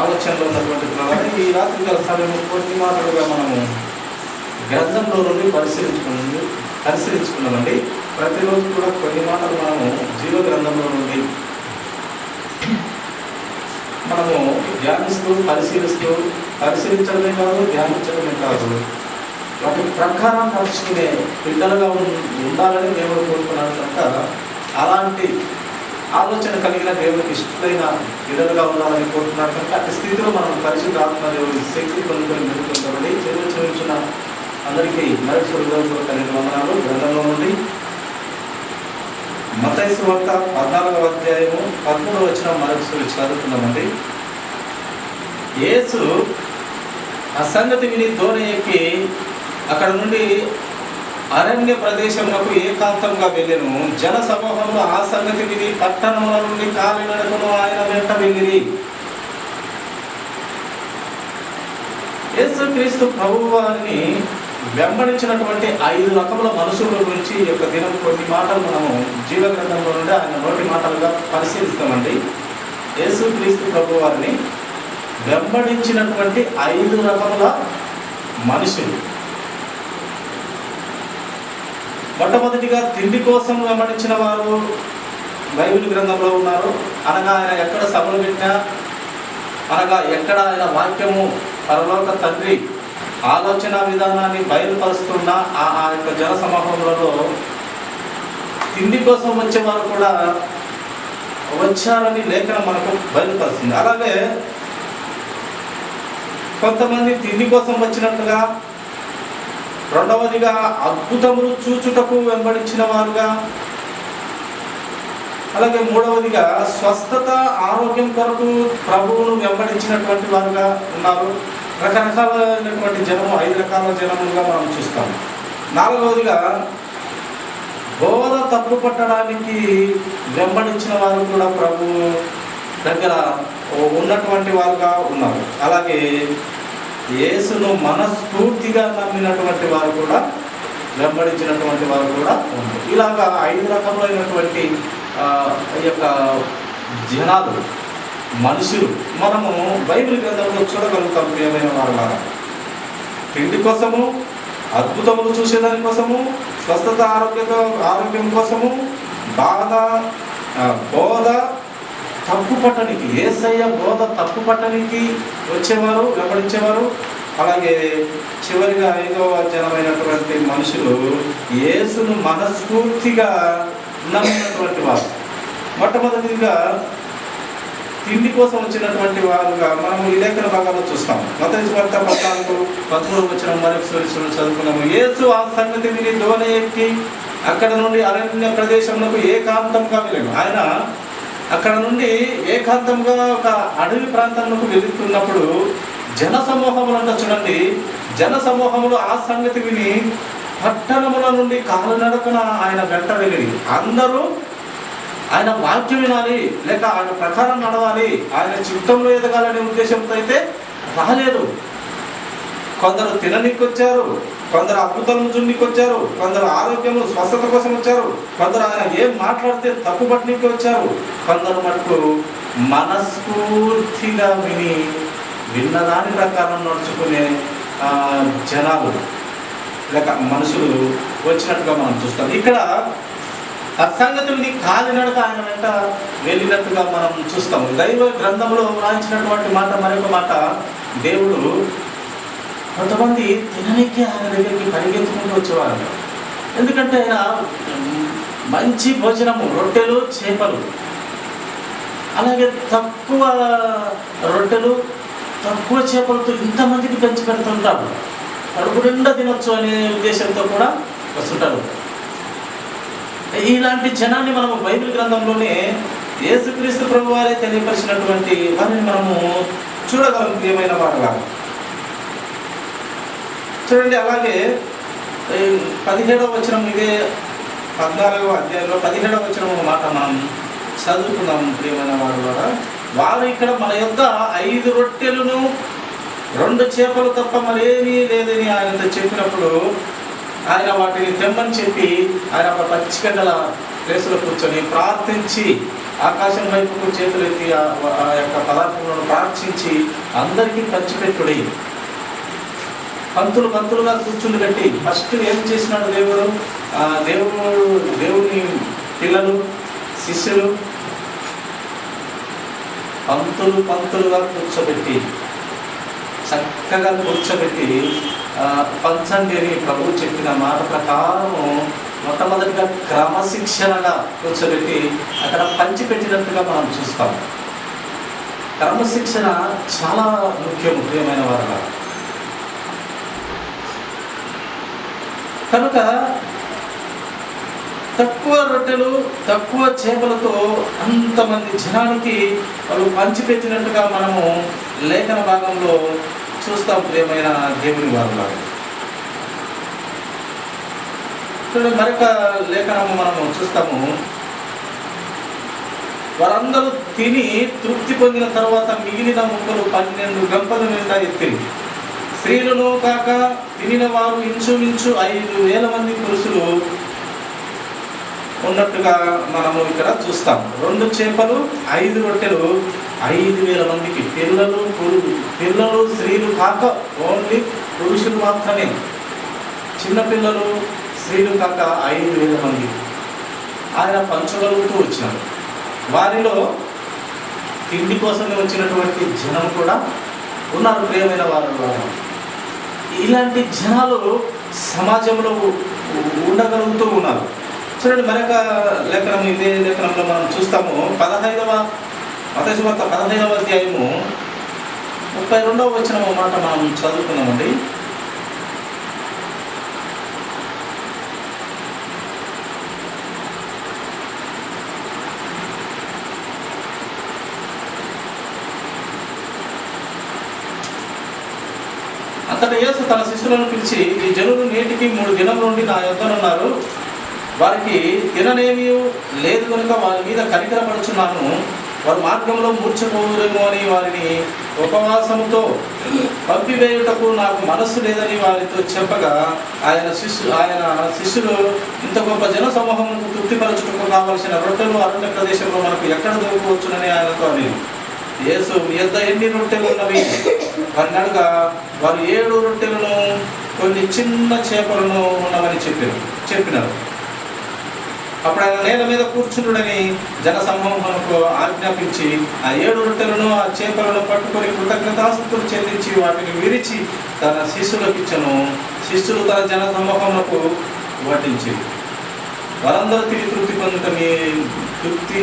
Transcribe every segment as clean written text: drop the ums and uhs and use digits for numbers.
ఆలోచనలో ఉన్నటువంటి ద్వారా ఈ రాత్రి గల సమయం కొన్ని మాటలుగా మనము గ్రంథంలో నుండి పరిశీలించుకున్నామండి. ప్రతిరోజు కూడా కొన్ని మాటలు మనము జీవ గ్రంథంలో నుండి మనము ధ్యానిస్తూ పరిశీలించడమే కాదు, ధ్యానించడమే కాదు, వాటి ప్రకారం నడుచుకునే బిడ్డలుగా ఉండాలని దేవుడు కోరుకున్నాడు కనుక అలాంటి ఆలోచన కలిగిన దేవుడికి ఇష్టమైన బిడ్డలుగా ఉండాలని కోరుకున్నాడు కనుక అట్టి స్థితిలో మనం పరిశుద్ధ ఆత్మ దేవుడి శక్తి పొందుకొని మెరుగుతుంటామని చూపించిన అందరికీ మరొక హృదయపూర్వక కలిగిన వందనాలు. గ్రంథంలో నుండి మత్తయి సువార్త 14వ అధ్యాయము 13వ వచనం మరొకసారి చదువుతున్నామండి. యేసు ఆ సంగతి విని దోణి ఎక్కి అక్కడ నుండి అరణ్య ప్రదేశములకు ఏకాంతంగా వెళ్ళెను. జన సమూహంలో ఆ సంగతి విని పట్టణముల నుండి కాలినడకను ఆయన వెంట వెళ్ళిరి. యేసుక్రీస్తు ప్రభువారిని వెంబడించినటువంటి 5 రకముల మనుషుల గురించి ఈ యొక్క దినం కొన్ని మాటలు మనము జీవ గ్రంథంలో నుండి ఆయన నోటి మాటలుగా పరిశీలిస్తామండి. యేసుక్రీస్తు ప్రభువారిని వెంబడించినటువంటి 5 రకముల మనుషులు. మొట్టమొదటిగా తిండి కోసం వెంబడించిన వారు బైబిల్ గ్రంథంలో ఉన్నారు. అనగా ఆయన ఎక్కడ సభలు పెట్టినా, అనగా ఎక్కడ ఆయన వాక్యము పరలోక తండ్రి ఆలోచన విధానాన్ని బయలుపరుస్తున్న ఆ యొక్క జన సమూహంలో తిండి కోసం వచ్చేవారు కూడా వచ్చారని లేఖనం మనకు బయలుపరుస్తుంది. అలాగే కొంతమంది తిండి కోసం వచ్చినట్లుగా, రెండవదిగా అద్భుతములు చూచుటకు వెంబడించిన వారుగా, అలాగే మూడవదిగా స్వస్థత ఆరోగ్యం కొరకు ప్రభువును వెంబడించినటువంటి వారుగా ఉన్నారు. రకరకాలైనటువంటి జనము, 5 రకాల జనములుగా మనం చూస్తాము. 4వదిగా బోధ తప్పు పట్టడానికి వెంబడించిన వారు కూడా ప్రభు దగ్గర ఉన్నటువంటి వారుగా ఉన్నారు. అలాగే యేసును మనస్ఫూర్తిగా నమ్మినటువంటి వారు కూడా, వెంబడించినటువంటి వారు కూడా ఉన్నారు. ఇలాగా 5 రకములైనటువంటి ఈ యొక్క జనాలు, మనుషులు మనము బైబిల్ గ్రంథంలో చూడగలుగుతాం. ప్రియమైన వారులారా, తిండి కోసము, అద్భుతములు చూసేదాని కోసము, స్వస్థత ఆరోగ్యం కోసము, బోధ తప్పు పట్టడానికి, యేసయ్య బోధ తప్పు పట్టడానికి వచ్చేవారు, వెంబడించేవారు. అలాగే చివరిగా 5వ జనమైనటువంటి మనుషులు యేసును మనస్ఫూర్తిగా నమ్మినటువంటి వారు. మొట్టమొదటిగా తిండి కోసం వచ్చినటువంటి వారుగా మనం ఈ లేఖన భాగాల్లో చూస్తాం. మత్తయి సువార్త 14:13 వచనం మరొకసారి చదువుకున్నాము. యేసు ఆ సంగతి విని దోణి ఎక్కి అక్కడ నుండి అరణ్య ప్రదేశంలో ఏకాంతంగా వెళ్ళాను. ఆయన అక్కడ నుండి ఏకాంతంగా ఒక అడవి ప్రాంతంలోకి వెళుతున్నప్పుడు జన సమూహములు అంట చూడండి. జన సమూహములు ఆ సంగతి విని పట్టణముల నుండి కాలినడకన ఆయన వెంట వెళ్ళి, అందరూ ఆయన వాక్యం వినాలి, లేక ఆయన ప్రకారం నడవాలి, ఆయన చిత్తంలో ఎదగాలనే ఉద్దేశంతో అయితే రాలేదు. కొందరు తిననీకి వచ్చారు, కొందరు అద్భుతాలను చూడనీకి వచ్చారు, కొందరు ఆరోగ్యము స్వస్థత కోసం వచ్చారు, కొందరు ఆయన ఏం మాట్లాడితే తప్పు పట్టనీకి వచ్చారు, కొందరు మటుకు మనస్ఫూర్తిగా విన్నదాని ప్రకారం నడుచుకునే జనాలు లేక మనుషులు వచ్చినట్టుగా మనం చూస్తాం. ఇక్కడ ఆ సంగతుల్ని కాలినడక ఆయన వెంట వెళ్ళినట్టుగా మనం చూస్తాము. దైవ గ్రంథంలో వ్రాయించినటువంటి మాట, మరొక మాట, దేవుడు కొంతమంది తిననీకి ఆయన దగ్గరికి పరిగెత్తుకుంటూ వచ్చేవారు. ఎందుకంటే ఆయన మంచి భోజనము, రొట్టెలు, చేపలు, అలాగే తక్కువ రొట్టెలు, తక్కువ చేపలతో ఇంతమందికి పెంచి పెడుతుంటారు. కడుపు నిండా తినొచ్చు అనే ఉద్దేశంతో కూడా వస్తుంటారు. ఇలాంటి జనాన్ని మనము బైబిల్ గ్రంథంలోనే యేసుక్రీస్తు ప్రభు వారే తెలియపరిచినటువంటి వారిని మనము చూడగలం. ప్రియమైన వారుగా చూడండి. అలాగే 17వ వచనం, ఇదే 14వ అధ్యాయంలో 17వ వచనం మాట మనం చదువుకున్నాం. ప్రియమైన వారులారా, వారు ఇక్కడ మన యొక్క 5 రొట్టెలను 2 చేపలు తప్ప మరేమీ లేదని ఆయనతో చెప్పినప్పుడు ఆయన వాటిని తెమ్మని చెప్పి ఆయన ఒక పచ్చిక గల ప్లేసులో కూర్చొని ప్రార్థించి ఆకాశం వైపుకు చేతులెత్తి ఆ యొక్క పదార్థములను ప్రార్థించి అందరికీ పంచిపెట్టుడి. పంతులుగా కూర్చుని కట్టి ఫస్ట్ ఏం చేసినాడు దేవుడు? దేవుని పిల్లలు, శిష్యులు పంతులుగా కూర్చోబెట్టి, చక్కగా కూర్చోబెట్టి పంచండి అని ప్రభువు చెప్పిన మాట ప్రకారము మొట్టమొదటిగా క్రమశిక్షణగా కూర్చోబెట్టి అక్కడ పంచిపెట్టినట్టుగా మనం చూస్తాం. క్రమశిక్షణ చాలా ముఖ్యమైన వారు. కనుక తక్కువ రొట్టెలు, తక్కువ చేపలతో అంతమంది జనానికి వాళ్ళు పంచిపెట్టినట్టుగా మనము లేఖన భాగంలో చూస్తాం. ప్రియమైన దేవుని వారు, చూడండి మరొక లేఖనము మనము చూస్తాము. వారందరూ తిని తృప్తి పొందిన తర్వాత మిగిలిన ముక్కలు 12 గంపల నిండా ఎత్తిరి. స్త్రీలను కాక తినిన వారు ఇంచుమించు 5,000 మంది పురుషులు ఉన్నట్టుగా మనము ఇక్కడ చూస్తాం. 2 చేపలు 5 రొట్టెలు 5,000 మందికి. పిల్లలు స్త్రీలు కాక ఓన్లీ పురుషులు మాత్రమే. చిన్నపిల్లలు స్త్రీలు కాక 5,000 మంది ఆయన పంచగలుగుతూ వచ్చినారు. వారిలో తిండి కోసమే వచ్చినటువంటి జనం కూడా ఉన్నారు. ప్రియమైన వారు, ఇలాంటి జనాలు సమాజంలో ఉండగలుగుతూ ఉన్నారు. చూడండి మరొక లేఖనం, ఇదే లేఖనంలో మనం చూస్తాము. 15వ మత్తయి వార్త 15వ అధ్యాయము 32వ వచనం మాట మనం చదువుకున్నామండి. అంతటా యేసు తన శిష్యులను పిలిచి, ఈ జనులు నేటికి 3 దినం నుండి నా యొద్దనున్నారు. వారికి తిననేమీ లేదు కనుక వారి మీద కనికరపడుచున్నాను. వారు మార్గంలో మూర్ఛపోదురేమో అని వారిని ఉపవాసముతో పంపివేయుటకు నాకు మనస్సు లేదని వారితో చెప్పగా, ఆయన శిష్యులు ఇంత గొప్ప జన సమూహములకు తృప్తిపరచుటకు కావలసిన రొట్టెలు అరణ్య ప్రదేశంలో మనకు ఎక్కడ దొరకవచ్చునని ఆయనతో అని. యేసు, మీ యొద్ద ఎన్ని రొట్టెలు ఉన్నవి వారిని అడగా, వారు 7 రొట్టెలను కొన్ని చిన్న చేపలను ఉన్నవని చెప్పినారు. అప్పుడు ఆయన నేల మీద కూర్చుండుడని జన సమూహమునకు ఆజ్ఞాపించి ఆ 7 రొట్టెలను ఆ చేపలను పట్టుకొని కృతజ్ఞతాస్తుతులు చెల్లించి వాటిని విరిచి తన శిష్యులకు ఇచ్చను. శిష్యులు తన జన సమూహమునకు వడ్డించి వారందరూ తృప్తి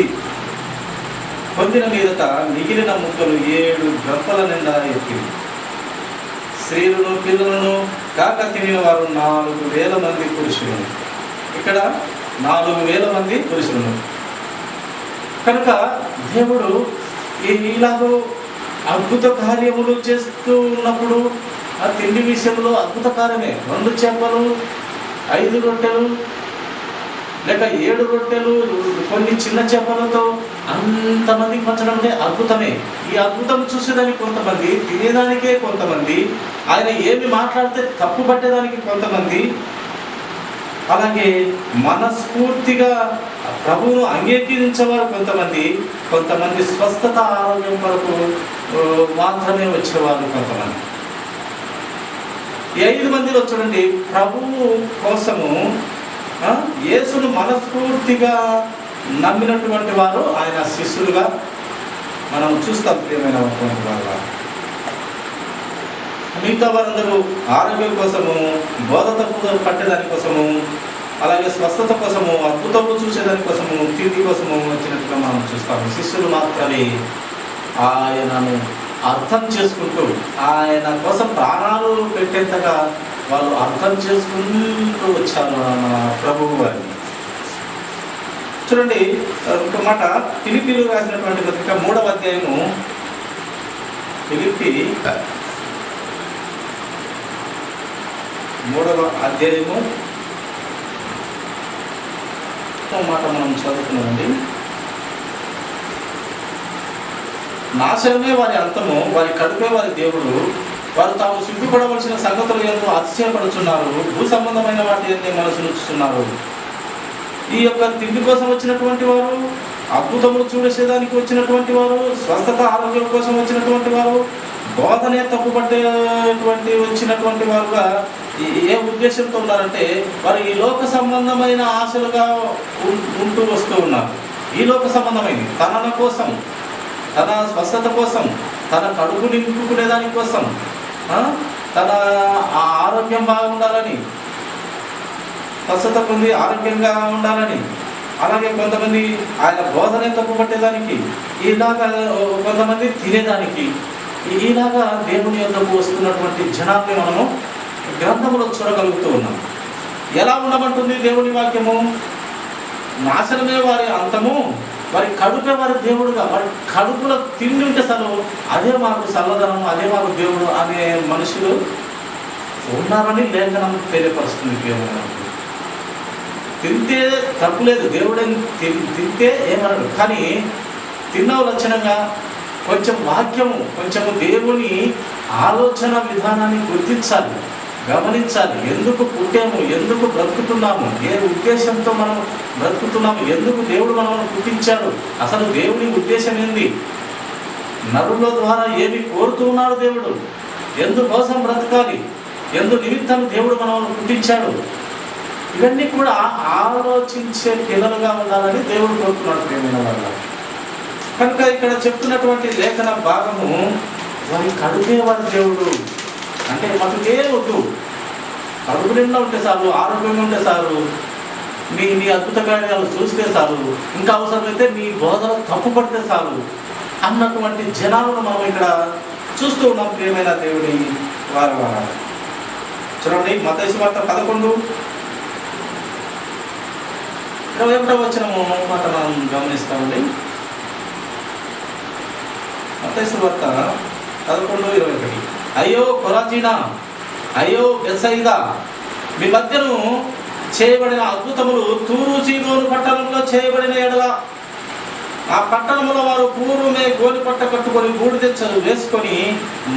పొందిన మీదట మిగిలిన ముక్కలు 7 గంపల నిండా ఎత్తి. స్త్రీలను పిల్లలను కాక తినిన వారు 4,000 మంది పురుషులు. ఇక్కడ 4,000 మంది పురుషులు. కనుక దేవుడు ఇలాగో అద్భుత కార్యములు చేస్తూ ఉన్నప్పుడు ఆ తిండి విషయంలో అద్భుత కార్యమే. 2 చేపలు 5 రొట్టెలు లేక 7 రొట్టెలు కొన్ని చిన్న చేపలతో అంతమందికి పంచడం అంటే అద్భుతమే. ఈ అద్భుతం చూసేదానికి కొంతమంది, తినేదానికే కొంతమంది, ఆయన ఏమి మాట్లాడితే తప్పు పట్టేదానికి కొంతమంది, అలాగే మనస్ఫూర్తిగా ప్రభువును అంగీకరించేవారు కొంతమంది స్వస్థత ఆరోగ్యం కొరకు మాత్రమే వచ్చేవారు కొంతమంది. ఈ 5 మందిలో చూడండి, ప్రభువు కోసము యేసును మనస్ఫూర్తిగా నమ్మినటువంటి వారు ఆయన శిష్యులుగా మనం చూస్తాం. ప్రియమైన వారు, మిగతా వారందరూ ఆరోగ్యం కోసము, బోధ తప్పు పట్టేదాని కోసము, అలాగే స్వస్థత కోసము, అద్భుతము చూసేదాని కోసము, తిండి కోసము వచ్చినట్టుగా మనం చూస్తాము. శిష్యులు మాత్రమే ఆయనను అర్థం చేసుకుంటూ, ఆయన కోసం ప్రాణాలు పెట్టేంతగా వాళ్ళు అర్థం చేసుకుంటూ వచ్చారు మన ప్రభువు వారిని. చూడండి ఒక మాట, ఫిలిప్పీలు రాసినటువంటి పత్రిక 3వ అధ్యాయము, ఫిలిప్పీ 3వ అధ్యాయము మాట మనం చదువుతున్నామండి. నాశనమే వారి అంతము, వారి కడుపే వారి దేవుడు. వారు తాము సిగ్గుపడవలసిన సంగతులు ఎంతో అతిశయపడుచున్నారు, భూ సంబంధమైన వాటి అన్ని మనసు ఉంచుతున్నారు. ఈ యొక్క తిండి కోసం వచ్చినటువంటి వారు అద్భుతములు చూసేదానికి వచ్చినటువంటి వారు, స్వస్థత ఆరోగ్యం కోసం వచ్చినటువంటి వారు, బోధనే తప్పుపట్టేటువంటి వచ్చినటువంటి వారుగా ఏ ఉద్దేశంతో ఉన్నారంటే వారు ఈ లోక సంబంధమైన ఆశలుగా ఉంటూ వస్తూ ఉన్నారు. ఈ లోక సంబంధమైనది తన కోసం, తన స్వస్థత కోసం, తన కడుపు నింపుకునే దానికోసం, తన ఆరోగ్యం బాగుండాలని, స్వస్థత పొంది ఆరోగ్యంగా ఉండాలని, అలాగే కొంతమంది ఆయన బోధనే తప్పుపట్టేదానికి, ఇలాగా కొంతమంది తినేదానికి, ఇలాగా దేవుని యొద్దకు వస్తున్నటువంటి జనాన్ని మనము గ్రంథంలో చూడగలుగుతూ ఉన్నాం. ఎలా ఉండమంటుంది దేవుని వాక్యము? నాశనమే వారి అంతము, వారి కడుపే వారి దేవుడుగా, వారి కడుపులో తిండి ఉంటే అసలు అదే మాకు చల్లదనం, అదే మాకు దేవుడు అనే మనుషులు ఉన్నారని లేఖనం తెలియపరుస్తుంది. దేవుడు తింటే తప్పులేదు, దేవుడని తింటే ఏమన్నాడు, కానీ తిన్న లక్షణంగా కొంచెం వాక్యము, కొంచెము దేవుని ఆలోచన విధానాన్ని గుర్తించాలి, గమనించాలి. ఎందుకు పుట్టాము, ఎందుకు బ్రతుకుతున్నాము, ఏ ఉద్దేశంతో మనం బ్రతుకుతున్నాము, ఎందుకు దేవుడు మనల్ని పుట్టించాడు, అసలు దేవుని ఉద్దేశం ఏంది, నరుల ద్వారా ఏమి కోరుతున్నాడు దేవుడు, ఎందుకోసం బ్రతకాలి, ఎందు నిమిత్తం దేవుడు మనల్ని పుట్టించాడు, ఇవన్నీ కూడా ఆలోచించే పిల్లలుగా ఉండాలని దేవుడు కోరుతున్నాడు ప్రేమైన వల్ల. కనుక ఇక్కడ చెప్తున్నటువంటి లేఖన భాగము వారి కడుపే వారి దేవుడు అంటే మనకే వద్దు, కడుపు నిండా ఉంటే చాలు, ఆరోగ్యంగా ఉంటే చాలు, మీ అద్భుత కార్యాలు చూస్తే చాలు, ఇంకా అవసరమైతే మీ బోధన తప్పు పడితే చాలు అన్నటువంటి జనాలను మనం ఇక్కడ చూస్తూ ఉన్నాం ప్రియమైన దేవుడి వారి వారు. చూడండి మత్తయి సువార్త 11:21 వచనము మాట మనం గమనిస్తామండి. మత్తయి సువార్త 11:21. అయ్యో కొరాజీనా, అయ్యో బెత్సయిదా, మీ మధ్యను చేయబడిన అద్భుతములు తూరు సీదోను పట్టణంలో చేయబడిన ఎడల ఆ పట్టణంలో వారు పూర్వమే గోని పట్ట కట్టుకొని బూడిదెచ్చలు వేసుకొని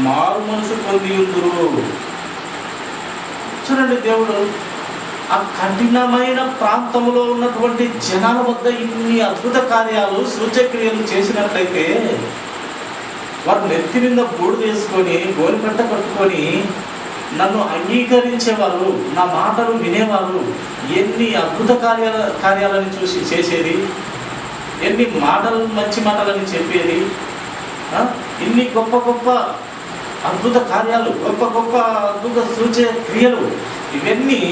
మారు మనసు పొంది ఉందురు. చూడండి దేవుడు ఆ కఠినమైన ప్రాంతంలో ఉన్నటువంటి జనాల వద్ద ఇన్ని అద్భుత కార్యాలు, సూచక్రియలు చేసినట్లయితే వారు నెత్తి మీద బూడిద వేసుకొని గోనిపట్ట కట్టుకొని నన్ను అంగీకరించేవారు, నా మాటలు వినేవారు, ఎన్ని అద్భుత కార్యాలను చూసి చేసేది, ఎన్ని మాటలు మంచి మాటలని చెప్పేది, ఇన్ని గొప్ప గొప్ప అద్భుత కార్యాలు, గొప్ప గొప్ప అద్భుత సూచే క్రియలు, ఇవన్నీ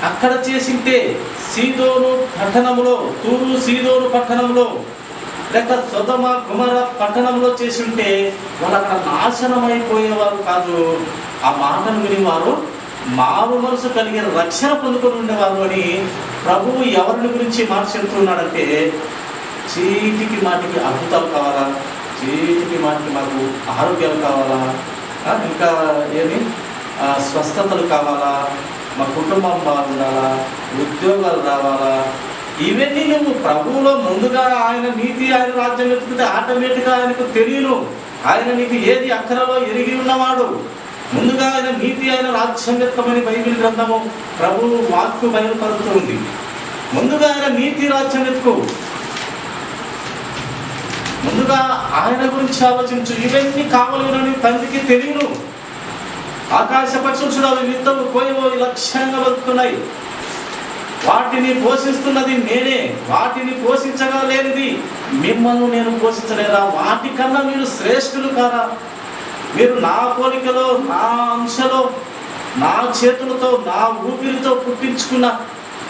అక్కడ చేసింటే సీదోను పట్టణంలో, తూరు సీదోను పట్టణంలో లేక సొదొమ గొమొర్రా పట్టణంలో చేసి ఉంటే వాళ్ళు అక్కడ నాశనం అయిపోయేవారు కాదు. ఆ మాటను విని వారు మారు మనసు కలిగి రక్షణ పొందుకొని ఉండేవారు అని ప్రభువు ఎవరిని గురించి మాట చెప్తున్నాడంటే, చీటికి మాటికి అద్భుతాలు కావాలా, చీటికి మాటికి మాకు ఆరోగ్యాలు కావాలా, ఇంకా ఏమి స్వస్థతలు కావాలా, మా కుటుంబం బాగుండాలా, ఉద్యోగాలు రావాలా, ఇవన్నీ నువ్వు ప్రభువులో ముందుగా ఆయన నీతి, ఆయన రాజ్యం వెతుకుతే ఆటోమేటిక్గా ఆయనకు తెలియను. ఆయన నీకు ఏది అక్కరలో ఎరిగి ఉన్నవాడు. ముందుగా ఆయన నీతి, ఆయన రాజ్యం వెతకమని బైబిల్ గ్రంథము ప్రభువు వాక్కు బయలుపరుతుంది. ముందుగా ఆయన నీతి, రాజ్యం వెతుకు, ముందుగా ఆయన గురించి ఆలోచించు. ఇవన్నీ కావాలని తండ్రికి తెలియను. ఆకాశ పక్షులు చూడాలి, యుద్ధము కోయవో లక్ష్యంగా బతుకుతున్నాయి, వాటిని పోషిస్తున్నది నేనే, వాటిని పోషించగా లేనిది మిమ్మల్ని నేను పోషించలేదా? వాటికన్నా మీరు శ్రేష్ఠులు కారా? మీరు నా పోలికలో, నా అంశలో, నా చేతులతో, నా ఊపిరితో పుట్టించుకున్న,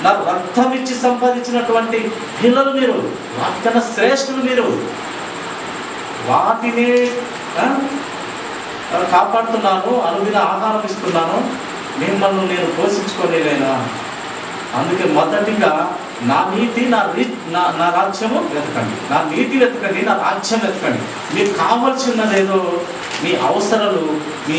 నా రక్తం ఇచ్చి సంపాదించినటువంటి పిల్లలు మీరు, వాటికన్నా శ్రేష్ఠులు మీరు. వాటిని కాపాడుతున్నాను, అనుదిన ఆహారం ఇస్తున్నాను, మిమ్మల్ని నేను పోషించుకోలేనా? అందుకే మొదటిగా నా నీతి, నా రాజ్యము వెతకండి, నా నీతి వెతకండి, నా రాజ్యం వెతకండి. మీకు కావాల్సినదేదో, మీ అవసరాలు, మీ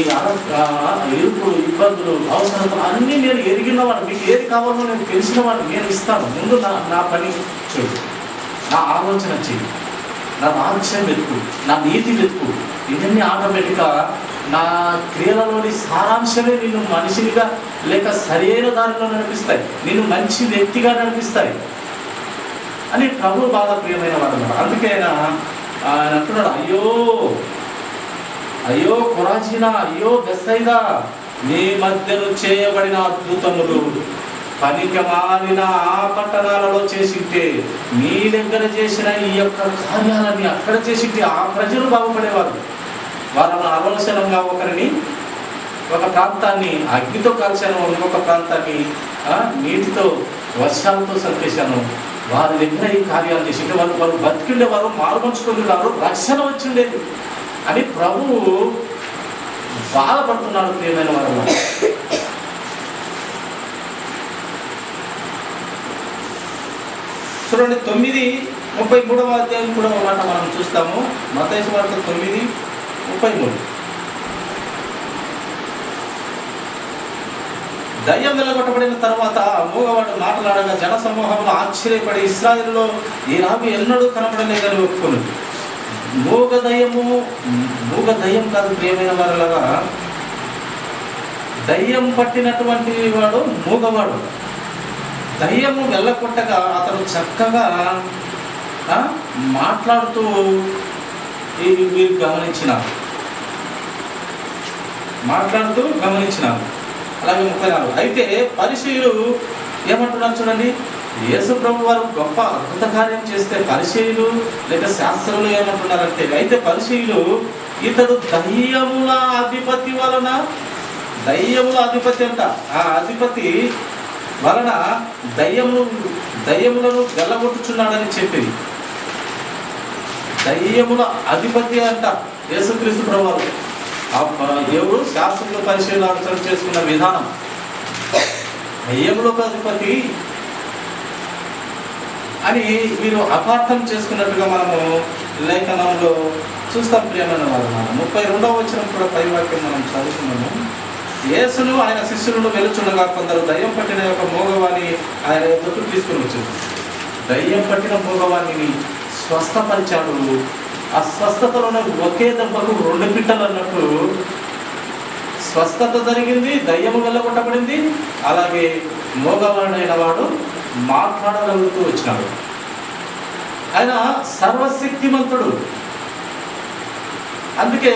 ఇరుకులు, ఇబ్బందులు, అవసరాలు అన్నీ నేను ఎరిగినవాడు. మీకు ఏది కావాలో నేను తెలిసినవాడు, నేను ఇస్తాను. ముందు నా పని చూడు, నా ఆలోచన చెయ్యి, నా రాజ్యం వెతుకు, నా నీతి వెతుకు. ఇవన్నీ ఆటోమేటిక్గా నా క్రియలలోని సారాంశమే నిన్ను మనిషినిగా లేక సరైన దారిలో నడిపిస్తాయి, నిన్ను మంచి వ్యక్తిగా నడిపిస్తాయి. అని ప్రభు బాగా ప్రియమైన వాడు అన్నమాట. అందుకే ఆయన అంటున్నాడు, అయ్యో అయ్యో కొరాజీనా, అయ్యో బెత్సయిదా, మీ మధ్యను చేయబడిన అద్భుతములు పనికి మాలిన ఆ పట్టణాలలో చేసింటే, మీ దగ్గర చేసిన ఈ యొక్క కార్యాలన్నీ అక్కడ చేసింటే ఆ ప్రజలు బాగుపడేవారు. వారు అనవసరంగా ఒకరిని, ఒక ప్రాంతాన్ని అగ్నితో కాల్చాను, ఇంకొక ప్రాంతాన్ని నీటితో వర్షాలతో చంపేశాను. వారి దగ్గర ఈ కార్యాలు చేసింటే వారు బతికిండేవారు, మారుమర్చుకునేవారు, రక్షణ వచ్చిండేది అని ప్రభువు బాధపడుతున్నాడు. ప్రియమైన వారు, చూడండి 9:33 అధ్యాయం కూడా మాట మనం చూస్తాము. మత్తయి సువార్త 9:33. దయ్యం వెళ్ళగొట్టబడిన తర్వాత మూగవాడు మాట్లాడగా జన సమూహంలో ఆశ్చర్యపడి, ఇశ్రాయేలులో ఈ రాబు ఎన్నడూ కనపడలేదని ఒప్పుకొని. మూగ దయ్యం కాదు ప్రియమైన వారిలాగా, దయ్యం పట్టినటువంటి వాడు మూగవాడు. దయ్యము వెళ్ళగొట్టగా అతను చక్కగా మాట్లాడుతూ మీరు గమనించినారు. అలాగే 34. అయితే పరిసయ్యులు ఏమంటున్నారు చూడండి, యేసు ప్రభు వారు గొప్ప అద్భుత కార్యం చేస్తే పరిసయ్యులు లేక శాస్త్రులు ఏమంటున్నారంటే, అయితే పరిసయ్యులు ఇతడు దయ్యముల అధిపతి వలన, దయ్యముల అధిపతి అంట, ఆ అధిపతి వలన దయ్యములను వెళ్ళగొట్టుచున్నాడని చెప్పింది. దయ్యముల అధిపతి అంట యేసుక్రీస్తు ప్రభువారు. దేవుడు శాస్త్రంలో పరిశీలన చేసుకున్న విధానం, దయ్యములకు అధిపతి అని మీరు అపార్థం చేసుకున్నట్టుగా మనము లేఖనంలో చూస్తాం. ప్రియమైన వారు, 32వ వచనం కూడా పై వాక్యం మనం చదువుతున్నాము. యేసును ఆయన శిష్యులను వెలుచుండగా కొందరు దయ్యం పట్టిన యొక్క మూగవాణి ఆయన ఎదురు తీసుకుని వచ్చింది. దయ్యం పట్టిన మూగవాణిని స్వస్థపరిచాడు. ఆ స్వస్థతలోనే ఒకే దెబ్బకు 2 పిట్టలు అన్నట్టు స్వస్థత జరిగింది, దయ్యము వెళ్ళగొట్టబడింది, అలాగే మూగవాడైన వాడు మాట్లాడగలుగుతూ వచ్చినాడు. ఆయన సర్వశక్తిమంతుడు. అందుకే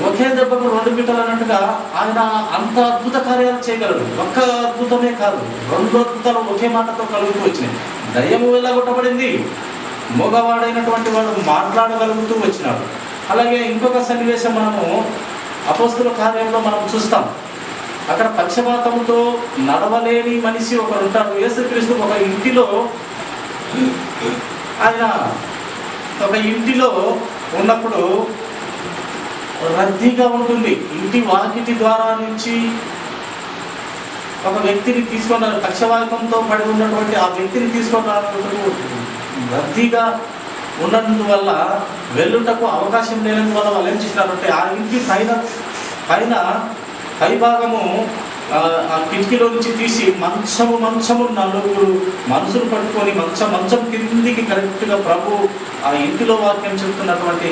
ఒకే దెబ్బకు 2 పిట్టలు అన్నట్టుగా ఆయన అంత అద్భుత కార్యాలు చేయగలడు. ఒక్క అద్భుతమే కాదు, 2 అద్భుతాలు ఒకే మాటతో కలుగుతూ వచ్చినాయి. దయ్యము వెళ్ళగొట్టబడింది, మూగవాడైనటువంటి వాడు మాట్లాడగలుగుతూ వచ్చినాడు. అలాగే ఇంకొక సన్నివేశం మనము అపోస్తుల కార్యంలో మనం చూస్తాం. అక్కడ పక్షపాతముతో నడవలేని మనిషి ఒకరు ఉంటారు. యేసుక్రీస్తు ఒక ఇంటిలో ఉన్నప్పుడు రద్దీగా ఉంటుంది. ఇంటి వాకిటి ద్వారా నుంచి ఒక వ్యక్తిని తీసుకొని, పక్షవాతంతో పడి ఉన్నటువంటి ఆ వ్యక్తిని తీసుకొని రావడానికి రద్దీగా ఉన్నందువల్ల, వెళ్ళుటకు అవకాశం లేనందువల్ల వాళ్ళు ఏం చేసినారంటే, ఆ ఇంటి పై భాగము ఆ కిటికీలో నుంచి తీసి మంచము 4 మనుషులు పట్టుకొని మంచం కిందికి కరెక్ట్గా ప్రభు ఆ ఇంటిలో వాక్యం చెప్తున్నటువంటి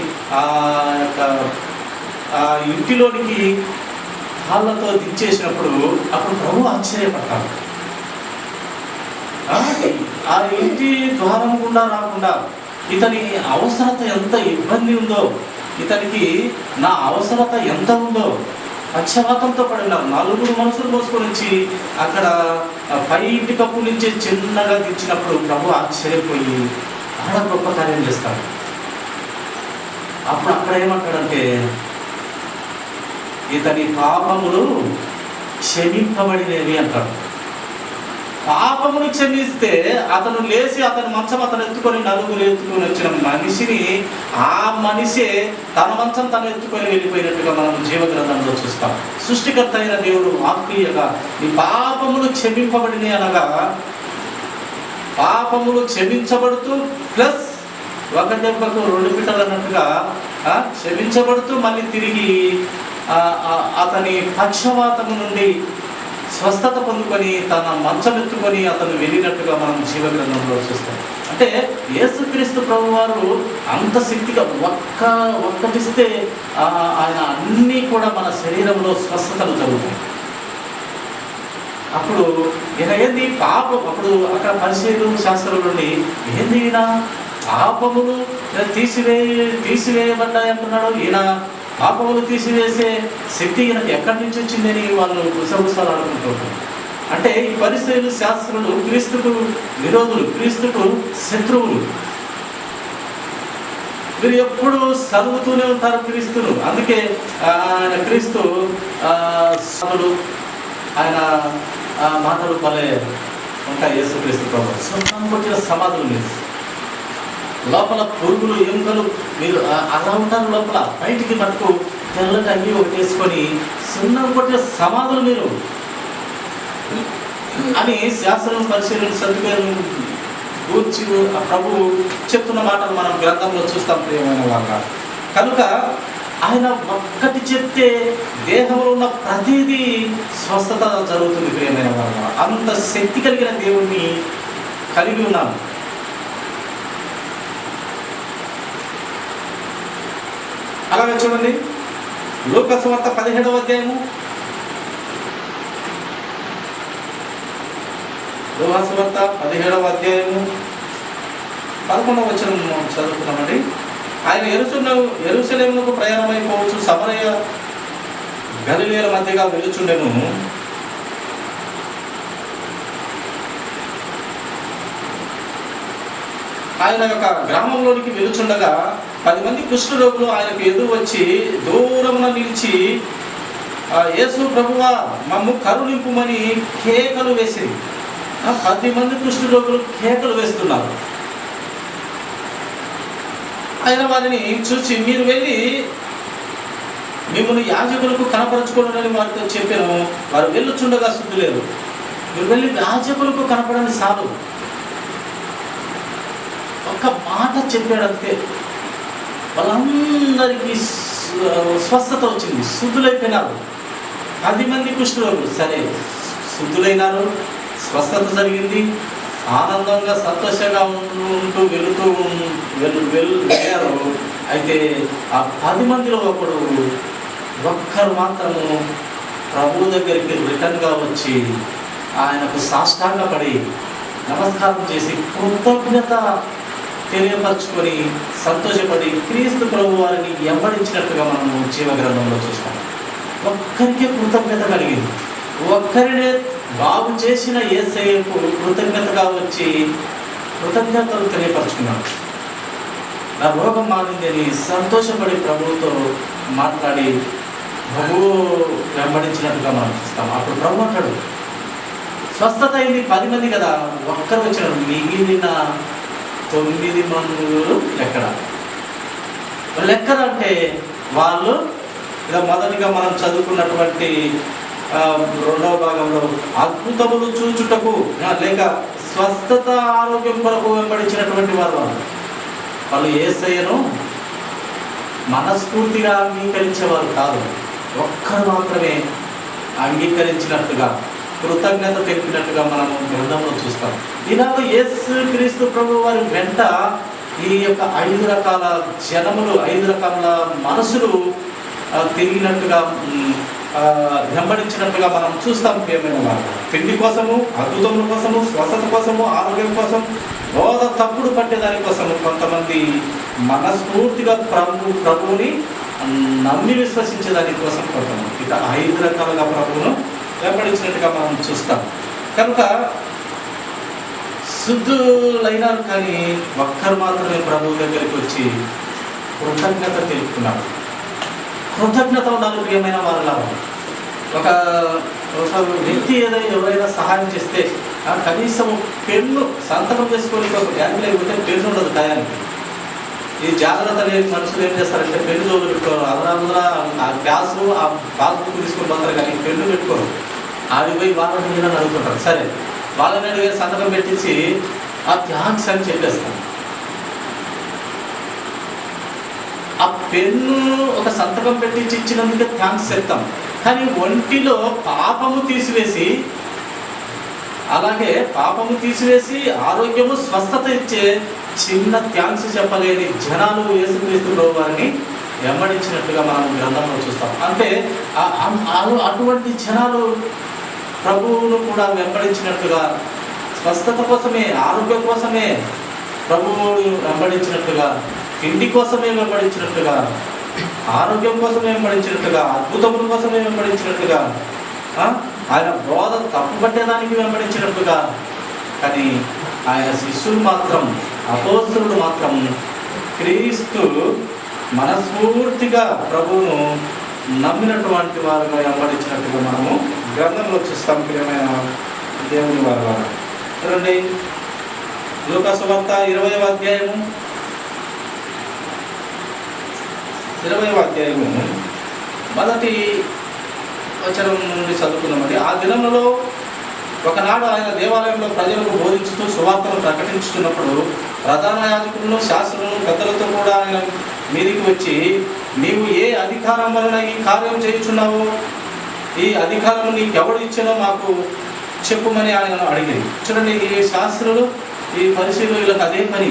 ఆ ఇంటిలోనికి కాళ్ళతో దించేసినప్పుడు అప్పుడు ప్రభు ఆశ్చర్యపడతాడు. ఆ ఇంటి ద్వారం గుండా రాకుండా ఇతని అవసరత ఎంత ఇబ్బంది ఉందో, ఇతనికి నా అవసరత ఎంత ఉందో, పక్షవాతంతో పడినారు. 4 మనుషులు మోసుకొని వచ్చి అక్కడ పై ఇంటి కప్పు నుంచి చిన్నగా దించినప్పుడు ప్రభు ఆశ్చర్యపోయి ఆడ గొప్ప కార్యం చేస్తాడు. అప్పుడు అక్కడ ఏమంటాడంటే, ఇతని పాపములు క్షమింపబడినవి అంటాడు. పాపమును క్షమిస్తే అతను లేచి అతని మంచం అతను ఎత్తుకొని 4 ఎత్తుకొని వచ్చిన మనిషిని, ఆ మనిషే తన మంచం తను ఎత్తుకొని వెళ్ళిపోయినట్టుగా మనం జీవగ్రంథంలో చూస్తాం. సృష్టికర్త అయిన దేవుడు ఆత్మీయగా నీ పాపములు క్షమింపబడినవి అనగా, పాపములు క్షమించబడుతూ ప్లస్ ఒక దెబ్బకు 2 పిట్టలు అన్నట్టుగా క్షమించబడుతూ మళ్ళీ తిరిగి అతని పక్షవాతము నుండి స్వస్థత పొందుకొని తన మంచం ఎత్తుకొని అతను వెళ్ళినట్టుగా మనం జీవగ్రంథంలో చూస్తాం. అంటే యేసుక్రీస్తు ప్రభువారు అంత శక్తిగా ఒక్కటిస్తే ఆయన అన్నీ కూడా మన శరీరంలో స్వస్థతలు జరుగుతాయి. అప్పుడు ఈయన ఏంది పాపం, అప్పుడు అక్కడ పరిశీలు శాస్త్రం నుండి ఏంది ఈయన పాపములు తీసివేయబడ్డాయి అంటున్నాడు. ఈయన పాపములు తీసివేసే శక్తి ఈయనకు ఎక్కడి నుంచి వచ్చిందని వాళ్ళు గుసగుసలు అనుకుంటున్నారు. అంటే ఈ పరిశీలు శాస్త్రులు క్రీస్తుకు విరోధులు, క్రీస్తుకు శత్రువులు. వీరు ఎప్పుడు చదువుతూనే ఉంటారు క్రీస్తును. అందుకే ఆయన క్రీస్తు ఆయన మాటలు భలే ఉంటాయి. యేసుక్రీస్తు ప్రభు సున్నం కొట్టిన సమాధులు మీరు, లోపల పురుగులు ఎముకలు మీరు అలా ఉంటారు, లోపల బయటికి మటుకు తెల్లటి అన్ని ఒకటి వేసుకొని సున్నం కొట్టిన సమాధులు మీరు అని శాస్త్రం పరిశీలన సర్దుకేలు గూర్చి ప్రభు చెప్తున్న మాటలు మనం గ్రంథంలో చూస్తాం ప్రియమైన వాళ్ళ. కనుక ఆయన ఒక్కటి చెప్తే దేహంలో ఉన్న ప్రతిదీ స్వస్థత జరుగుతుంది ప్రియమైన వాళ్ళ. అంత శక్తి కలిగిన దేవుణ్ణి కలిగి ఉన్నాం. అలాగే చూడండి లూకా సువార్త 17వ అధ్యాయము, లూకా సువార్త 17వ అధ్యాయము 11వ వచనం చదువుకున్నామండి. ఆయన యెరూషలేమునకు ప్రయాణమైపోవచ్చు, సమరయ గలిలయల మధ్యగా వెలుచుండెను. ఆయన యొక్క గ్రామంలోనికి వెలుచుండగా 10 మంది కుష్ఠరోగులు ఆయనకు ఎదురు వచ్చి దూరమున నిలిచి, యేసు ప్రభువా మమ్ము కరుణింపుమని కేకలు వేసింది. 10 మంది కుష్ఠరోగులు కేకలు వేస్తున్నారు. ఆయన వారిని చూసి, మీరు వెళ్ళి మిమ్మల్ని యాజకులకు కనపరచుకోవడం వారితో చెప్పాను. వారు వెళ్ళుచుండగా శుద్ధి లేరు. మీరు వెళ్ళి యాజకులకు కనపడని సాలు, ఒక్క మాట చెప్పాడంతే, వాళ్ళందరికీ స్వస్థత వచ్చింది, శుద్ధులైపోయినారు. 10 మంది కుష్ఠరోగులు సరే శుద్ధులైనారు, స్వస్థత జరిగింది, ఆనందంగా సంతోషంగా ఉంటూ వెళ్ళారు. అయితే ఆ 10 మందిలో ఒక్కరు మాత్రము ప్రభు దగ్గరికి రిటర్న్గా వచ్చి ఆయనకు సాష్టాంగపడి నమస్కారం చేసి కృతజ్ఞత తెలియపరచుకొని సంతోషపడి క్రీస్తు ప్రభు వారిని వెంబడించినట్టుగా మనము జీవగ్రంథంలో చూస్తాం. ఒక్కరికే కృతజ్ఞత కలిగింది. ఒక్కరినే బాగు చేసిన యేసయ్యకు కృతజ్ఞతగా వచ్చి కృతజ్ఞతలు తెలియపరచుకున్నాడు. నా రోగం మారింది అని సంతోషపడి ప్రభువుతో మాట్లాడి ప్రభువు వెంబడించినట్టుగా మనం చూస్తాం. అప్పుడు ప్రభు అంటాడు, స్వస్థత అయింది 10 మంది కదా, ఒక్కరు వచ్చినాడు, మిగిలిన 9 మందులు ఎక్కడ? వాళ్ళు ఎక్కడ అంటే వాళ్ళు మొదటిగా మనం చదువుకున్నటువంటి 2వ భాగంలో అద్భుతములు చూచుటకు లేక స్వస్థత ఆరోగ్యం కొరకు వెంబడించినటువంటి వాళ్ళు యేసయ్యను మనస్ఫూర్తిగా అంగీకరించేవారు కాదు. ఒక్కరు మాత్రమే అంగీకరించినట్టుగా కృతజ్ఞత తెలిపినట్టుగా మనం గ్రంథంలో చూస్తాం. ఇలాగ యేసు క్రీస్తు ప్రభు వారి వెంట ఈ యొక్క 5 రకాల జనములు, 5 రకాల మనసులు తిరిగినట్టుగా వెంబడించినట్టుగా మనం చూస్తాం. ప్రియమైన వారు, తిండి కోసము, అద్భుతముల కోసము, స్వస్థత కోసము, ఆరోగ్యం కోసం, బోధ తప్పుడు పట్టేదాని కోసము కొంతమంది మనస్ఫూర్తిగా ప్రభువుని నమ్మి విశ్వసించేదాని కోసం కొంతమంది ఇక 5 రకాలుగా ప్రభువును వెంబడించినట్టుగా మనం చూస్తాం. కనుక శుద్ధులైనారు, కానీ ఒక్కరు మాత్రమే ప్రభువు దగ్గరికి వచ్చి కృతజ్ఞత తెలుపుతున్నారు. కృతజ్ఞత ఉండాలి ప్రియమైన వారులారా. ఒక వ్యక్తి ఎవరైనా సహాయం చేస్తే కనీసం పెన్ను సంతకం చేసుకొని ఒక బ్యాంకు లేకపోతే పెన్ను ఉండదు టయానికి. ఈ జాగ్రత్త లేని మనుషులు ఏం చేస్తారంటే పెన్ను జోలు పెట్టుకోరు, అదనంగా ఆ గ్యాసు ఆ పాస్బుక్ తీసుకొని పోతారు, కానీ పెన్ను పెట్టుకోరు. ఆడిపోయి వాళ్ళని వీళ్ళని అడుగుతుంటారు. సరే వాళ్ళని అడిగే సంతకం పెట్టించి ఆ థ్యాంక్స్ అని చెప్పేస్తాను. ఆ పెన్ను ఒక సంతకం పెట్టించి ఇచ్చినందుకే థ్యాంక్స్ చెప్తాం, కానీ ఒంటిలో పాపము తీసివేసి, అలాగే పాపము తీసివేసి ఆరోగ్యము స్వస్థత ఇచ్చే చిన్న థ్యాంక్స్ చెప్పలేని జనాలు యేసుక్రీస్తు ప్రభు వారిని వెంబడించినట్టుగా మనం గ్రంథంలో చూస్తాం. అంటే అటువంటి జనాలు ప్రభువును కూడా వెంబడించినట్టుగా, స్వస్థత కోసమే, ఆరోగ్యం కోసమే ప్రభువును వెంబడించినట్టుగా, తిండి కోసమే వెంబడించినట్టుగా, ఆరోగ్యం కోసమే వెంబడించినట్టుగా, అద్భుతముల కోసమే వెంబడించినట్టుగా, ఆయన బోధ తప్పుపట్టేదానికి వెంబడించినట్టుగా, కానీ ఆయన శిష్యులు మాత్రం, అపోస్తలుడు మాత్రం క్రీస్తు మనస్ఫూర్తిగా ప్రభువును నమ్మినటువంటి వారుగా వెంబడించినట్టుగా మనము గ్రంథంలో చూస్తాం. ప్రియమైన దేవుని వారు చూడండి, లూకా సువార్త 20వ అధ్యాయము 20వ అధ్యాయము మొదటి వచనం నుండి చదువుకున్నామండి. ఆ దినములలో ఒకనాడు ఆయన దేవాలయంలో ప్రజలకు బోధించుతూ సువార్తను ప్రకటించుతున్నప్పుడు ప్రధాన యాజకులను, శాస్త్రులను, పెద్దలతో కూడా ఆయన మీదికి వచ్చి, నీవు ఏ అధికారం వలన ఈ కార్యం చేయుచున్నావో, ఈ అధికారం నీకెవడు ఇచ్చానో మాకు చెప్పుమని ఆయనను అడిగింది. చూడండి, ఈ శాస్త్రులు, ఈ పరిశీలు, వీళ్ళకి అదే పని.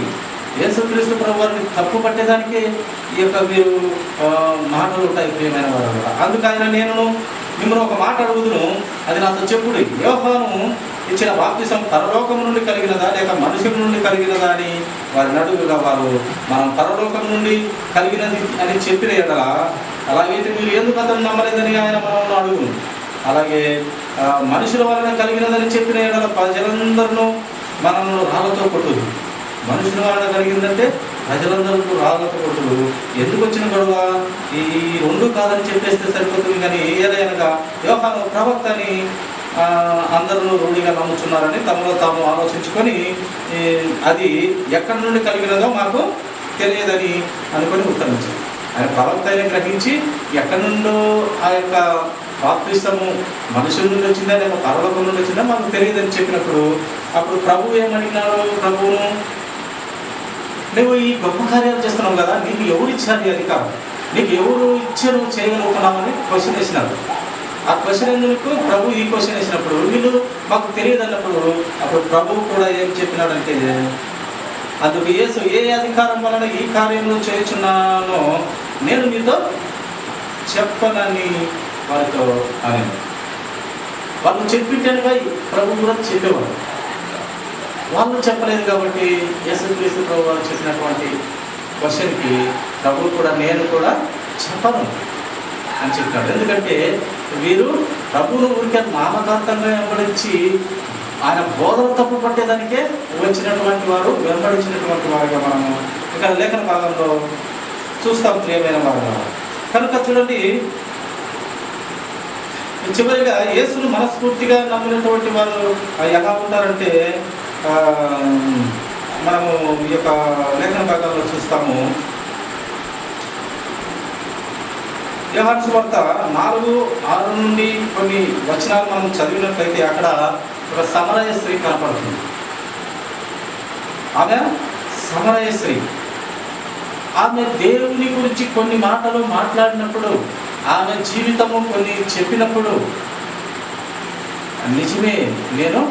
యేసుక్రీస్తు ప్రభు వారిని తప్పు పట్టేదానికే ఈ యొక్క మీరు మాటలు ఉంటాయి ప్రియమైన వారు. అందుకు ఆయన, నేను మిమ్మల్ని ఒక మాట అడుగుదును, అది నాతో చెప్పుడు. యోహాను ఇచ్చిన బాప్తిసం పరలోకం నుండి కలిగినదా లేక మనుషుల నుండి కలిగినదా అని వారిని అడుగుగా, వారు మనం పరలోకం నుండి కలిగినది అని చెప్పిన ఎడల, అలాగైతే మీరు ఎందుకు అతను నమ్మలేదని ఆయన మనల్ని అడుగును. అలాగే మనుషుల వలన కలిగినదని చెప్పిన ఎడల ప్రజలందరూ మనల్ని రాళ్ళతో కొట్టుదు. మనుషుల వలన కలిగిందంటే ప్రజలందరూ రాళ్ళతో కొట్టుడు. ఎందుకు వచ్చిన గొడవ? ఈ రెండు కాదని చెప్పేస్తే సరిపోతుంది. కానీ ఏదైనా యోహాను ప్రవక్త అని అందరూ రూఢిగా నమ్ముతున్నారని తమలో తాము ఆలోచించుకొని, అది ఎక్కడి నుండి కలిగినదో మాకు తెలియదని అనుకొని ఉత్తరించారు. ఆయన ప్రవక్త అయినా గ్రహించి ఎక్కడి నుండో ఆ యొక్క బాప్తిసము మనుషుల నుండి వచ్చిందా లేక పరలోకం నుండి వచ్చిందా మాకు తెలియదని చెప్పినప్పుడు, అప్పుడు ప్రభు ఏమడిగినాడు? ప్రభువును, నువ్వు ఈ గొప్ప కార్యాలు చేస్తున్నావు కదా, నీకు ఎవరు ఇచ్చారు ఈ అధికారం? నీకు ఎవరు ఇచ్చారు చేయగలుగుతున్నామని క్వశ్చన్ వేసినాడు. ఆ క్వశ్చన్ ఎందుకు ప్రభు ఈ క్వశ్చన్ వేసినప్పుడు, వీళ్ళు మాకు తెలియదు అన్నప్పుడు, అప్పుడు ప్రభువు కూడా ఏం చెప్పినాడంటే, అందుకు యేసు, ఏ అధికారం వలన ఈ కార్యంలో చేయుచున్నానో నేను నీతో చెప్పనని వారితో అని. వాళ్ళు చెప్పినట్టుగా ప్రభు కూడా చెప్పేవారు. వాళ్ళు చెప్పలేదు కాబట్టి యేసుక్రీస్తు ప్రభు వారు చెప్పినటువంటి క్వశ్చన్కి ప్రభు కూడా నేను కూడా చెప్పను అని చెప్పాడు. ఎందుకంటే వీరు ప్రభువును ఊరికే నామకాంతంగా వెంబడించి ఆయన బోధన తప్పు పట్టేదానికే వచ్చినటువంటి వారు, వెంబడించినటువంటి వారుగా మనము ఇక్కడ లేఖన భాగంలో చూస్తాం ప్రియమైన వారు. కనుక చూడండి, చివరిగా యేసును మనస్ఫూర్తిగా నమ్మినటువంటి వారు ఎలా ఉంటారంటే, మనము ఈ యొక్క లేఖన భాగంలో చూస్తాము. యోహాను సువార్త 4:6 నుండి కొన్ని వచనాలు మనం చదివినట్లయితే అక్కడ ఒక సమరయ స్త్రీ కనపడుతుంది. ఆమె సమరయ స్త్రీ. ఆమె దేవుని గురించి కొన్ని మాటలు మాట్లాడినప్పుడు, ఆమె జీవితము కొన్ని చెప్పినప్పుడు, నిజమే నేను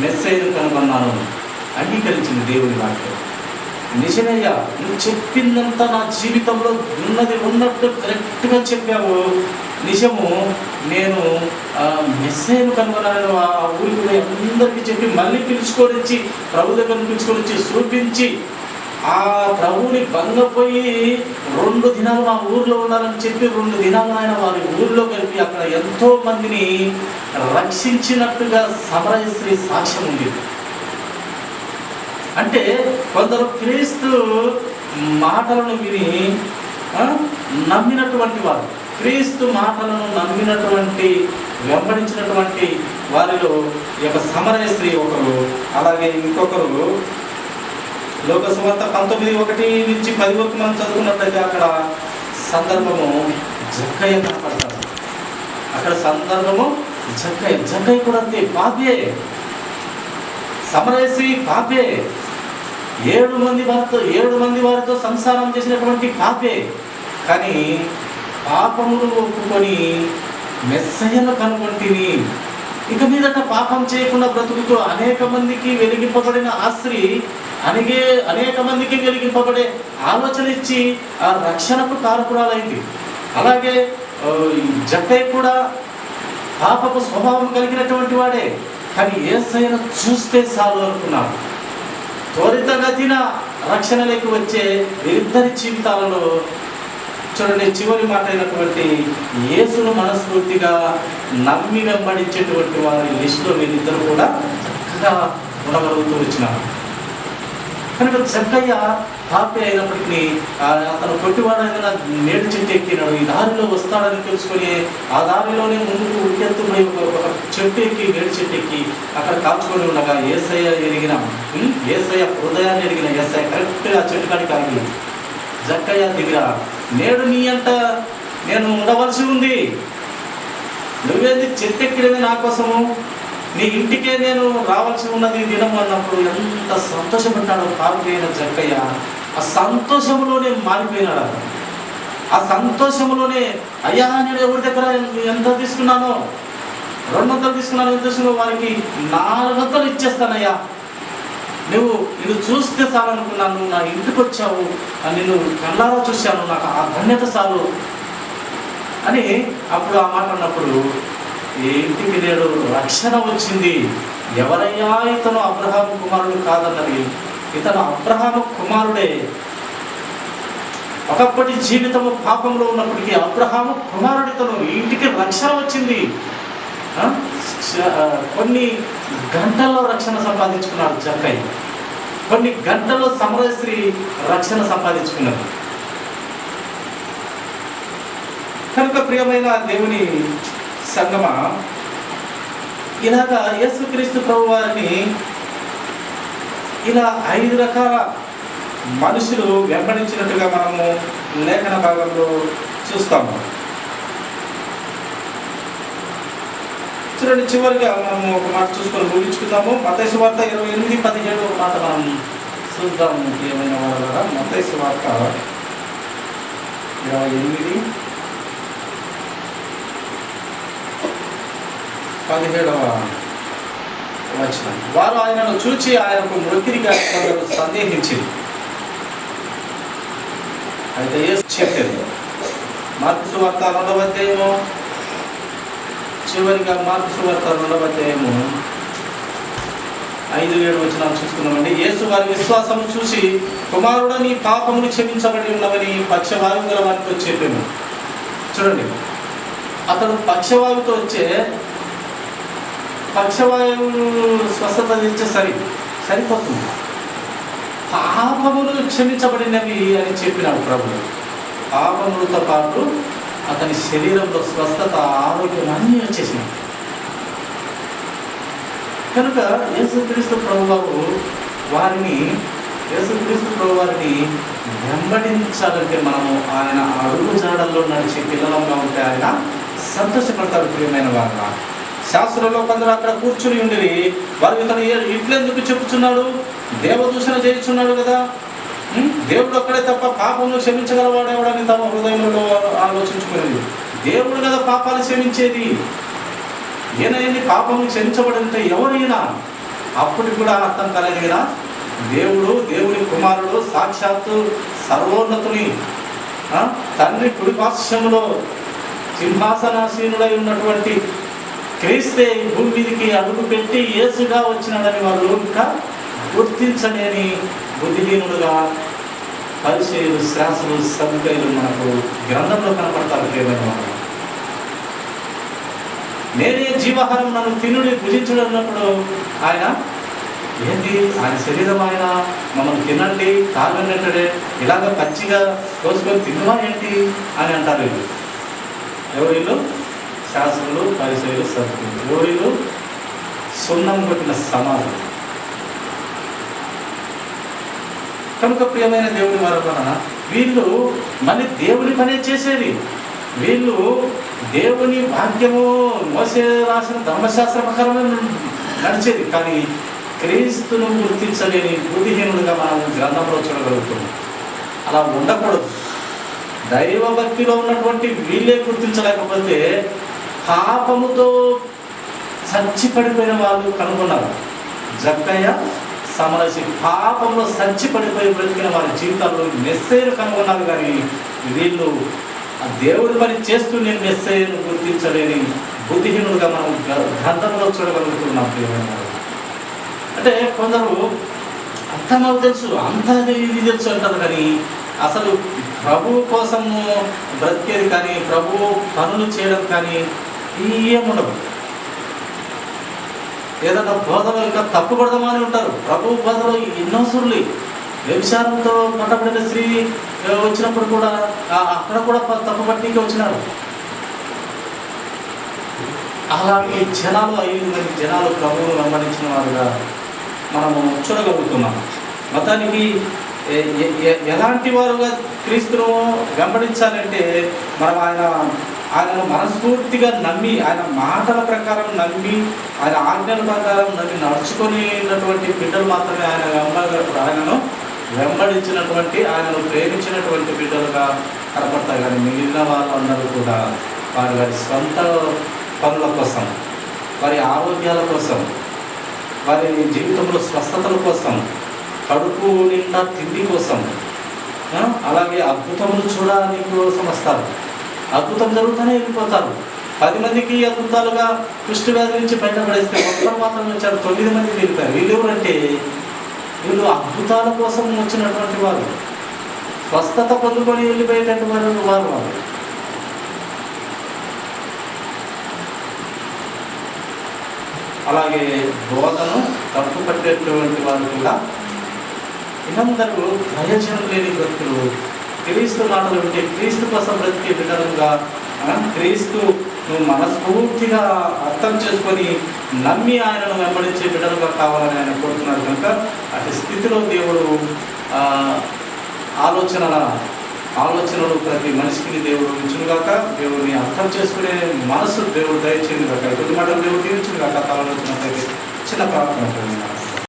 మెస్సయ్యను కనుగొన్నాను అంగీకరించింది దేవుని వాక్యం. నిజమయ్యా, నువ్వు చెప్పిందంతా నా జీవితంలో ఉన్నది ఉన్నట్టు కరెక్ట్గా చెప్పావు, నిజము, నేను మెస్సయ్యను కనుగొన్నాను. ఆ ఊరికి పోయి అందరికీ చెప్పి మళ్ళీ పిలుచుకొని వచ్చి ప్రభు దగ్గర పిలుచుకొని వచ్చి చూపించి, ఆ ప్రభువుని భంగపోయి 2 దినాలు మా ఊర్లో ఉండాలని చెప్పి 2 దినాలు ఆయన వారి ఊరిలో కలిపి అక్కడ ఎంతో మందిని రక్షించినట్టుగా సమరయ స్త్రీ సాక్ష్యం ఉంది. అంటే కొందరు క్రీస్తు మాటలను విని నమ్మినటువంటి వారు, క్రీస్తు మాటలను నమ్మినటువంటి వెంబడించినటువంటి వారిలో ఈ యొక్క సమరయ స్త్రీ ఒకరు. అలాగే ఇంకొకరు లోక సువార్త 19:1 నుంచి 10 వరకు మనం చదువుకున్నట్లయితే అక్కడ సందర్భము జక్కయ్య కనపడతారు. అక్కడ సందర్భము జక్కయ్య కూడా అంతే, పాపే. సమరయ స్త్రీ పాపే. 7 మంది వారితో సంసారం చేసినటువంటి పాపే. కానీ పాపమును ఒప్పుకొని మెస్సయ్యను కనుగొంటిని, ఇక మీదట పాపం చేయకుండా బ్రతుకుతూ అనేక మందికి వెలిగింపబడిన ఆ స్త్రీ అనేక మందికి వెలిగింపబడే ఆలోచన ఇచ్చి ఆ రక్షణకు కారకురాలైంది. అలాగే జక్కయ్య కూడా పాపపు స్వభావం కలిగినటువంటి వాడే. కానీ యేసయ్యను చూస్తే చాలు అనుకున్నాడు. త్వరితగతిన రక్షణలోకి వచ్చే వీరిద్దరి జీవితాలలో చూడండి, చివరి మాట అయినటువంటి యేసును మనస్ఫూర్తిగా నమ్మి వెంబడించేటువంటి వారి లిస్టులో వీరిద్దరు కూడా చక్కగా ఉండగలుగుతూ వచ్చినారు. కనుక జక్కయ్య పాపి అయినప్పటికీ అతను కొట్టివాడైనా నేడు చెట్టు ఎక్కినాడు. ఈ దారిలో వస్తాడని తెలుసుకొని ఆ దారిలోనే ముందుకు ఉరికెత్తుకుని ఒక చెట్టు ఎక్కి, నేడు చెట్టు ఎక్కి అక్కడ కాల్చుకొని ఉండగా యేసయ్య హృదయాన్ని ఎరిగిన యేసయ్య కరెక్ట్గా ఆ చెట్టు కాడికి ఆగి, జక్కయ్య దిగిరా, నేడు నీ అంట నేను ఉండవలసి ఉంది, నువ్వేంది చెట్టు ఎక్కినవి నా కోసము, నీ ఇంటికే నేను రావాల్సి ఉన్నది దినం అన్నప్పుడు ఎంత సంతోషపడ్డాడో పాపి అయిన జక్కయ్య. ఆ సంతోషంలోనే మారిపోయినాడు. ఆ సంతోషంలోనే, అయ్యా నేను ఎవరి దగ్గర ఎంత తీసుకున్నానో, 200 తీసుకున్నాను, ఎంత తీసుకున్నావు, వారికి 400 ఇచ్చేస్తానయ్యా, నిన్ను చూస్తే చాలనుకున్నాను, నా ఇంటికి వచ్చావు, నిన్ను కళ్ళారా చూశాను, నాకు ఆ ధన్యత చాలు అని అప్పుడు ఆ మాట అన్నప్పుడు ఈ ఇంటికి నేడు రక్షణ వచ్చింది. ఎవరయ్యా ఇతను? అబ్రహాము కుమారుడు కాదన్నది. ఇతను అబ్రహాము కుమారుడే. ఒకప్పటి జీవితము పాపంలో ఉన్నప్పటికీ అబ్రహాము కుమారుడు ఇతను. ఈ ఇంటికి రక్షణ వచ్చింది. కొన్ని గంటల్లో రక్షణ సంపాదించుకున్నాడు జక్కయ్య. కొన్ని గంటల్లో సమరశ్రీ రక్షణ సంపాదించుకున్నాడు. కనుక ప్రియమైన దేవుని సంగమా, ఇలాగా యేసుక్రీస్తు ప్రభు వారిని ఇలా 5 రకాల మనుషులు వెంబడించినట్టుగా మనము లేఖన భాగంలో చూస్తాము. చూడండి, చివరిగా మనము ఒక మాట చూసుకొని ముగించుకుందాము. మత్తయి సువార్త 28:17 ఒక మాట మనం చూద్దాము. ఏమైనా వాళ్ళ మత్తయి సువార్త 28:17 వచనం. వారు ఆయనను చూచి ఆయనకు మృతిగా కొందరు సందేహించింది. అయితే యేసు చెప్పారు. మార్కు సువార్త 2వ అధ్యాయము, చివరిగా మార్కు సువార్త 2వ అధ్యాయము 5-7 వచనాలు చూసుకున్నామండి. యేసు వారి విశ్వాసం చూసి, కుమారుడు నీ పాపములు క్షమించబడి ఉన్నవని పక్షవాయువు గల వారితో చెప్పాను. చూడండి, అతడు పక్షవాయువుతో వచ్చే పక్షవాయువు స్వస్థత ఇచ్చే సరిపోతుంది. పాపములు క్షమించబడినవి అని చెప్పినాడు ప్రభు. పాపములతో పాటు అతని శరీరంలో స్వస్థత, ఆరోగ్యం అన్నీ వచ్చేసినాయి. కనుక యేసుక్రీస్తు ప్రభు వారిని వెంబడించాలంటే మనము ఆయన అడుగు జాడల్లో నడిచే పిల్లలంగా ఉంటే ఆయన సంతోషపడతాడు. ప్రియమైన వారు, శాస్త్రంలో కొందరు అక్కడ కూర్చుని ఉండి వారు ఇతను ఇట్లెందుకు చెప్పుచున్నాడు, దేవదూషణ చేయుచున్నాడు కదా, దేవుడు ఒక్కడే తప్ప పాపములు క్షమించగలవాడేవాడని తమ హృదయంలో ఆలోచించుకునేది. దేవుడు కదా పాపాలు క్షమించేది. ఈయన పాపములు క్షమించబడితే ఎవరైనా అప్పటికి కూడా అర్థం కాలేదు కదా. దేవుని కుమారుడు, సాక్షాత్తు సర్వోన్నతుని తండ్రి కుడిపార్శ్వములో సింహాసనాసీనుడై ఉన్నటువంటి క్రీస్తే భూమి మీదకి అడుగు పెట్టి యేసుగా వచ్చినాడని వారు ఇంకా గుర్తించలేని బుద్ధిహీనుడుగా పరిచయులు, శాస్త్రులు, సదుకైలు మనకు గ్రంథంలో కనపడతారు. ప్రియమైన వారు, నేనే జీవాహారం, నన్ను తినుడి భుజించుడు అన్నప్పుడు ఆయన శరీరం, ఆయన మమ్మల్ని తినండి తాగండి, ఇలాగ పచ్చిగా కోసుకొని తిన్నవా ఏంటి అని అంటారు వీళ్ళు. ఎవరిలో? శాస్త్రులు, పరిచయులు, సదుకైలు. ఎవరిలో? సున్నం కొట్టిన సమాజం. కనుక ప్రియమైన దేవుని వలన వీళ్ళు మళ్ళీ దేవుని పనే చేసేది. వీళ్ళు దేవుని వాక్యము మోసే రాసిన ధర్మశాస్త్ర ప్రకారమే నడిచేది. కానీ క్రీస్తును గుర్తించలేని బుద్ధిహీనుడుగా మనం గ్రంథంలో చూడగలుగుతున్నాం. అలా ఉండకూడదు. దైవభక్తిలో ఉన్నటువంటి వీళ్ళే గుర్తించలేకపోతే పాపముతో చచ్చిపడిపోయిన వాళ్ళు కనుగొన్నారు. జక్కయ్య, సమరసి పాపంలో చచ్చిపడిపోయి బ్రతికిన వారి జీవితాల్లో మెస్సేను కనుగొన్నారు. కానీ వీళ్ళు ఆ దేవుడి పని చేస్తూ నేను మెస్సేను గుర్తించలేని బుద్ధిహీనులుగా మనం గ్రంథంలో చూడగలుగుతున్నాం ప్రియమైన వారు. అంటే కొందరు అంత మాకు తెలుసు, అంత ఇది తెలుసు అంటారు, కానీ అసలు ప్రభువు కోసము బ్రతికేది కానీ, ప్రభువు పనులు చేయడం కానీ ఏముండవు. ఏదన్నా బోధలో ఇంకా తప్పు పడదామని ఉంటారు. ప్రభు బోధలో ఎన్నో సురులు వ్యభిచారంతో పట్టబడిన స్త్రీ వచ్చినప్పుడు కూడా అక్కడ కూడా తప్పు పట్టికి వచ్చినారు. అలాగే జనాలు 5 మంది జనాలు ప్రభువును వెంబడించిన వారుగా మనము చూడగలుగుతున్నాం. మొత్తానికి ఎలాంటి వారుగా క్రీస్తును వెంబడించాలంటే మనం ఆయనను మనస్ఫూర్తిగా నమ్మి, ఆయన మాటల ప్రకారం నమ్మి, ఆయన ఆజ్ఞల ప్రకారం నమ్మి నడుచుకునేటటువంటి బిడ్డలు మాత్రమే ఆయనను వెంబడించినటువంటి, ఆయనను ప్రేమించినటువంటి బిడ్డలుగా కనపడతాయి. కానీ మిగిలిన వాళ్ళందరూ కూడా వారి సొంత పనుల కోసం, వారి ఆరోగ్యాల కోసం, వారి జీవితంలో స్వస్థతల కోసం, కడుపు నిండా తిండి కోసం, అలాగే అద్భుతములు చూడడానికి కోసం వస్తారు. అద్భుతం జరుగుతూనే వెళ్ళిపోతారు. 10 మందికి అద్భుతాలుగా కుష్టి వ్యాధి నుంచి బయటపడేస్తే ఒక్కరు మాత్రం వచ్చారు, 9 మంది వెళ్ళిపోయారు. వీళ్ళు ఎవరంటే వీళ్ళు అద్భుతాల కోసం వచ్చినటువంటి వారు, స్వస్థత పొందుకొని వెళ్ళిపోయేటటువంటి వారు. అలాగే బోధను తప్పు పట్టేటువంటి వారు కూడా వీళ్ళందరూ ప్రయోజనం లేని బ్రతుకులు, క్రీస్తు మాటలు ఉంటే క్రీస్తు కోసం బ్రతికే బిడ్డలుగా, క్రీస్తు మనస్ఫూర్తిగా అర్థం చేసుకొని నమ్మి ఆయనను వెంబడించే బిడ్డలుగా కావాలని ఆయన కోరుతున్నారు. కనుక అటు స్థితిలో దేవుడు ఆలోచనలు ప్రతి మనిషికి దేవుడు ఉంచునుగాక. దేవుడిని అర్థం చేసుకునే మనసు దేవుడు దయచేయునుగాక. కొద్ది మాటలు దేవుడు దీవించునుగాక. ఆలోచన చిన్న ప్రార్థన.